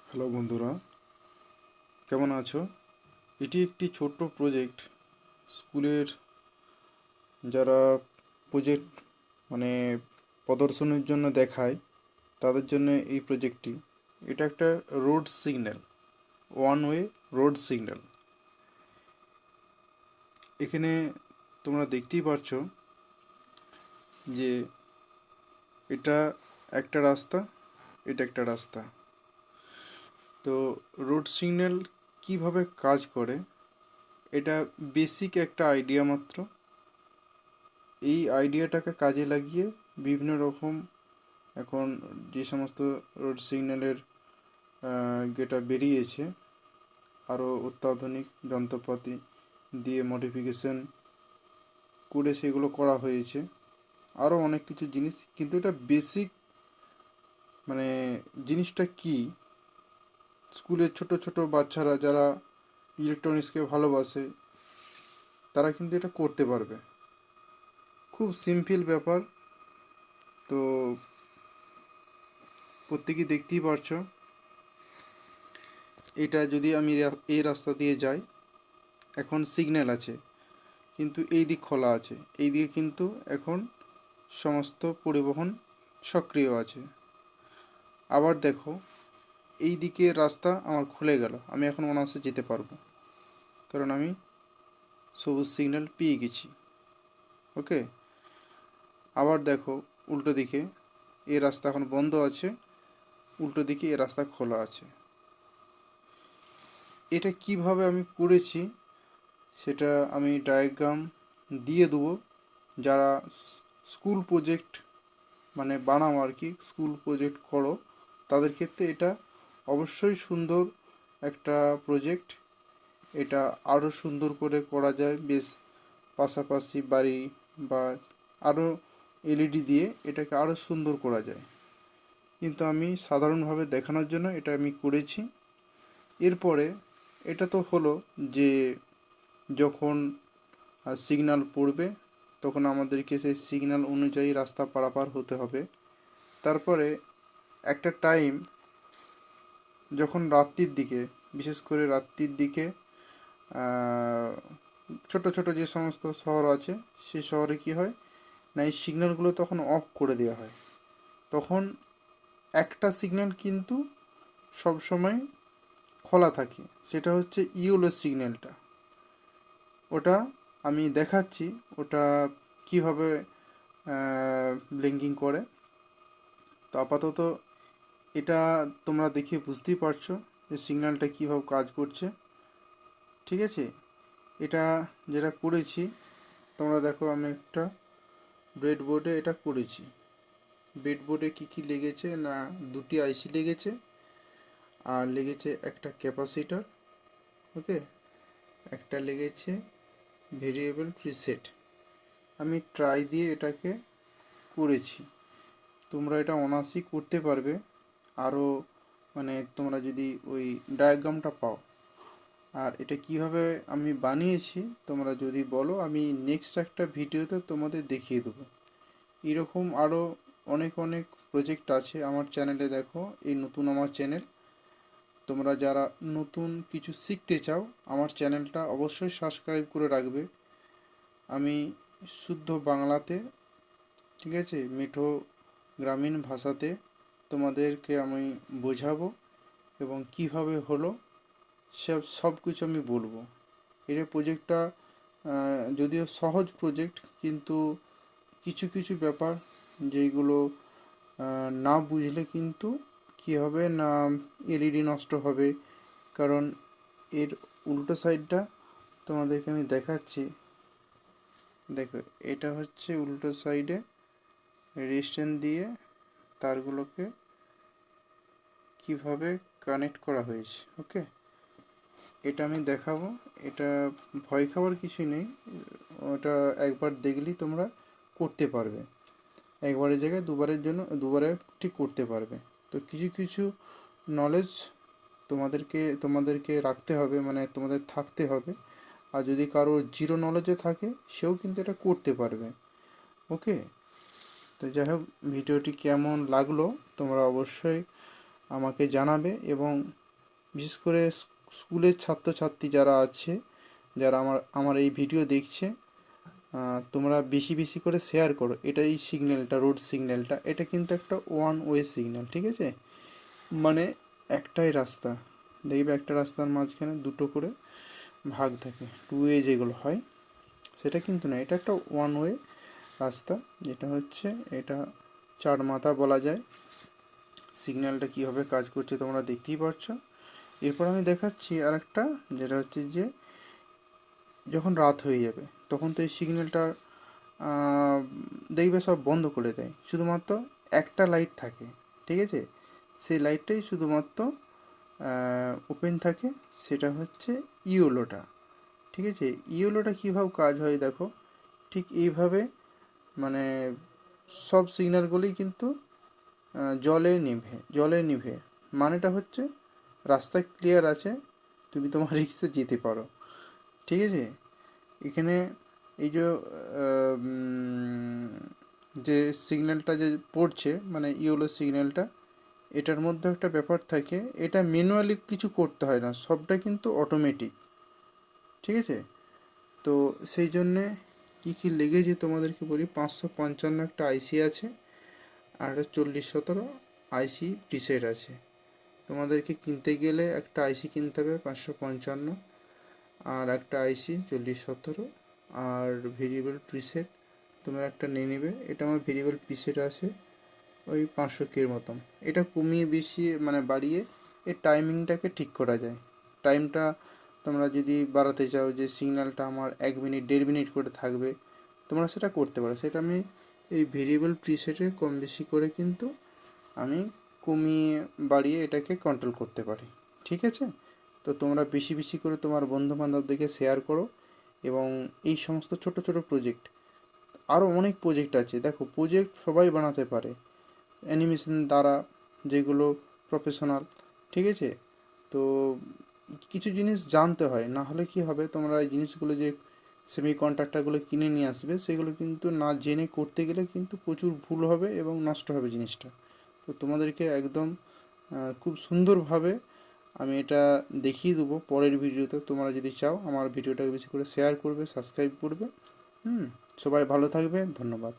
Hello বন্ধুরা, কেমন আছো? এটি একটি ছোট্ট প্রজেক্ট। স্কুলের যারা প্রজেক্ট মানে প্রদর্শনের জন্য দেখায় তাদের জন্য এই প্রজেক্টটি। এটা একটা road signal, one way road signal. এখানে তোমরা দেখতেই পারছো যে এটা একটা রাস্তা, এটা একটা রাস্তা। তো রোড সিগন্যাল কিভাবে কাজ করে, এটা বেসিক একটা আইডিয়া মাত্র। এই আইডিয়াটাকে কাজে লাগিয়ে বিভিন্ন রকম এখন যে সমস্ত রোড সিগন্যালের যেটা বেরিয়েছে, আরও অত্যাধুনিক যন্ত্রপাতি দিয়ে মডিফিকেশন করে সেগুলো করা হয়েছে, আরও অনেক কিছু জিনিস। কিন্তু এটা বেসিক মানে জিনিসটা কি, স্কুলের ছোট ছোট বাচ্চারা যারা ইলেকট্রনিক্সকে ভালোবাসে তারা কিন্তু এটা করতে পারবে। খুব সিম্পল ব্যাপার। তো প্রত্যেকেই দেখতেই পারছো, এটা যদি আমি এই রাস্তা দিয়ে যাই, এখন সিগন্যাল আছে কিন্তু এই দিক খোলা আছে, এই দিকে কিন্তু এখন সমস্ত পরিবহন সক্রিয় আছে। আবার দেখো, এই দিকে রাস্তা আমার খুলে গেল, আমি এখন অনায়াসে যেতে পারবো, কারণ আমি সবুজ সিগন্যাল পেয়ে গেছি। ওকে। আবার দেখো, উল্টো দিকে এই রাস্তা এখন বন্ধ আছে, উল্টো দিকে এই রাস্তা খোলা আছে। এটা কিভাবে আমি করেছি সেটা আমি ডায়াগ্রাম দিয়ে দেবো। যারা স্কুল প্রজেক্ট বানাও আর কি, স্কুল প্রজেক্ট করো, তাদের ক্ষেত্রে এটা অবশ্যই সুন্দর একটা প্রজেক্ট। এটা আরও সুন্দর করে করা যায়, বেশ পাশাপাশি বাড়ি বা আরও এলইডি দিয়ে এটাকে আরও সুন্দর করা যায়। কিন্তু আমি সাধারণভাবে দেখানোর জন্য এটা আমি করেছি। এরপরে এটা তো হলো যে যখন সিগন্যাল পড়বে তখন আমাদেরকে সেই সিগন্যাল অনুযায়ী রাস্তা পারাপার হতে হবে। তারপরে একটা টাইম, যখন রাত্রির দিকে, বিশেষ করে রাত্রির দিকে ছোট ছোট যে সমস্ত শহর আছে সেই শহরে কি হয় না, এই সিগন্যালগুলো তখন অফ করে দেওয়া হয়। তখন একটা সিগন্যাল কিন্তু সবসময় খোলা থাকে, সেটা হচ্ছে ইয়েলো সিগন্যালটা। ওটা আমি দেখাচ্ছি ওটা কিভাবে ব্লিঙ্কিং করে। তো আপাতত এটা তোমরা দেখে বুঝতেই পারছো যে সিগন্যালটা কীভাবে কাজ করছে। ঠিক আছে, এটা যেটা করেছি তোমরা দেখো, আমি একটা ব্রেডবোর্ডে এটা করেছি। ব্রেডবোর্ডে কী কী লেগেছে না, দুটি আইসি লেগেছে, আর লেগেছে একটা ক্যাপাসিটর। ওকে, একটা লেগেছে ভেরিয়েবল প্রিসেট। আমি ট্রাই দিয়ে এটাকে করেছি। তোমরা এটা অনায়াসেই করতে পারবে। আরও তোমরা যদি ওই ডায়াগ্রামটা পাও, আর এটা কিভাবে আমি বানিয়েছি তোমরা যদি বলো, আমি নেক্সট একটা ভিডিওতে তোমাদের দেখিয়ে দেবো। এরকম আরও অনেক অনেক প্রজেক্ট আছে আমার চ্যানেলে। দেখো, এই নতুন আমার চ্যানেল, তোমরা যারা নতুন কিছু শিখতে চাও আমার চ্যানেলটা অবশ্যই সাবস্ক্রাইব করে রাখবে। আমি শুদ্ধ বাংলাতে, ঠিক আছে, মিঠো গ্রামীণ ভাষাতে তোমাদেরকে আমি বোঝাবো, এবং কিভাবে হলো সব কিছু আমি বলবো। এর প্রজেক্টটা যদিও সহজ প্রজেক্ট, কিন্তু কিছু কিছু ব্যাপার যেইগুলো না বুঝলে কিন্তু কী হবে না, এলইডি নষ্ট হবে। কারণ এর উল্টো সাইডটা তোমাদেরকে আমি দেখাচ্ছি। দেখো, এটা হচ্ছে উল্টো সাইডে রেজিস্ট্যান্স দিয়ে তারগুলোকে কিভাবে কানেক্ট করা হয়েছে। ওকে, এটা আমি দেখাবো। এটা ভয় খাওয়ার কিছু নেই, ওটা একবার দেখলেই তোমরা করতে পারবে। একবারের জায়গায় দুবারে ঠিক করতে পারবে। তো কিছু কিছু নলেজ তোমাদেরকে রাখতে হবে, তোমাদের থাকতে হবে। আর যদি কারো জিরো নলেজে থাকে সেও কিন্তু এটা করতে পারবে। ওকে, তো যাই হোক, ভিডিওটি কেমন লাগলো তোমরা অবশ্যই আমাকে জানাবে। এবং বিশেষ করে স্কুলের ছাত্রছাত্রী যারা আছে, যারা আমার এই ভিডিও দেখছে, তোমরা বেশি বেশি করে শেয়ার করো। এটা এই সিগন্যালটা, রোড সিগন্যালটা, এটা কিন্তু একটা ওয়ান ওয়ে সিগন্যাল, ঠিক আছে? মানে একটাই রাস্তা, দেখবে একটা রাস্তার মাঝখানে দুটো করে ভাগ থাকে, টু ওয়ে যেগুলো হয়, সেটা কিন্তু না, এটা একটা ওয়ান ওয়ে রাস্তা। যেটা হচ্ছে এটা চার মাথা বলা যায়। সিগন্যালটা কীভাবে কাজ করছে তোমরা দেখতেই পাচ্ছ। এরপর আমি দেখাচ্ছি আর একটা, যেটা হচ্ছে যে যখন রাত হয়ে যাবে তখন তো এই সিগন্যালটা দেখবে সব বন্ধ করে দেয়, শুধুমাত্র একটা লাইট থাকে, ঠিক আছে? সেই লাইটটাই শুধুমাত্র ওপেন থাকে, সেটা হচ্ছে ইয়েলোটা, ঠিক আছে? ইয়েলোটা কীভাবে কাজ হয় দেখো, ঠিক এইভাবে, মানে সব সিগন্যালগুলোই কিন্তু জলে নিভে, মানেটা হচ্ছে রাস্তা ক্লিয়ার আছে, তুমি তোমার রিক্সে যেতে পারো, ঠিক আছে? এখানে এই যে সিগন্যালটা যে পড়ছে, মানে ইয়েলো সিগন্যালটা, এটার মধ্যে একটা ব্যাপার থাকে, এটা ম্যানুয়ালি কিছু করতে হয় না, সবটা কিন্তু অটোমেটিক, ঠিক আছে? তো সেই জন্যে কী কী লেগেছে তোমাদেরকে বলি। 555 একটা আইসি আছে, আর একটা 4017 আইসি প্রিসেট আছে। তোমাদেরকে কিনতে গেলে একটা আইসি কিনতে হবে 555, আর একটা আইসি 4017, আর ভেরিয়েবল প্রিসেট তোমরা একটা নিয়ে নেবে। এটা আমার ভেরিয়েবল প্রিসেট আছে ওই 500K মতন। এটা কমিয়ে বেশিয়ে মানে বাড়িয়ে এর টাইমিংটাকে ঠিক করা যায়। টাইমটা তোমরা যদি বাড়াতে চাও, যে সিগন্যালটা আমার 1 মিনিট 1.5 মিনিট করে থাকবে, তোমরা সেটা করতে পারো। সেটা আমি এই ভেরিয়েবল প্রিসেটে কম বেশি করে কিন্তু আমি কমিয়ে বাড়িয়ে এটাকে কন্ট্রোল করতে পারি, ঠিক আছে? তো তোমরা বেশি বেশি করে তোমার বন্ধুবান্ধবদেরকে শেয়ার করো। এবং এই সমস্ত ছোট ছোট প্রজেক্ট, আরও অনেক প্রজেক্ট আছে, দেখো প্রজেক্ট সবাই বানাতে পারে অ্যানিমেশন দ্বারা, যেগুলো প্রফেশনাল, ঠিক আছে? তো কিছু জিনিস জানতে হয়, না হলে কি হবে, তোমরা এই জিনিসগুলো যে সেমি কন্ডাক্টরগুলো কিনে নিয়ে আসবে, সেগুলো কিন্তু না জেনে করতে গেলে কিন্তু প্রচুর ভুল হবে এবং নষ্ট হবে জিনিসটা। তো তোমাদেরকে একদম খুব সুন্দরভাবে আমি এটা দেখিয়ে দেবো পরের ভিডিওতে। তোমরা যদি চাও আমার ভিডিওটাকে বেশি করে শেয়ার করবে, সাবস্ক্রাইব করবে। সবাই ভালো থাকবে, ধন্যবাদ।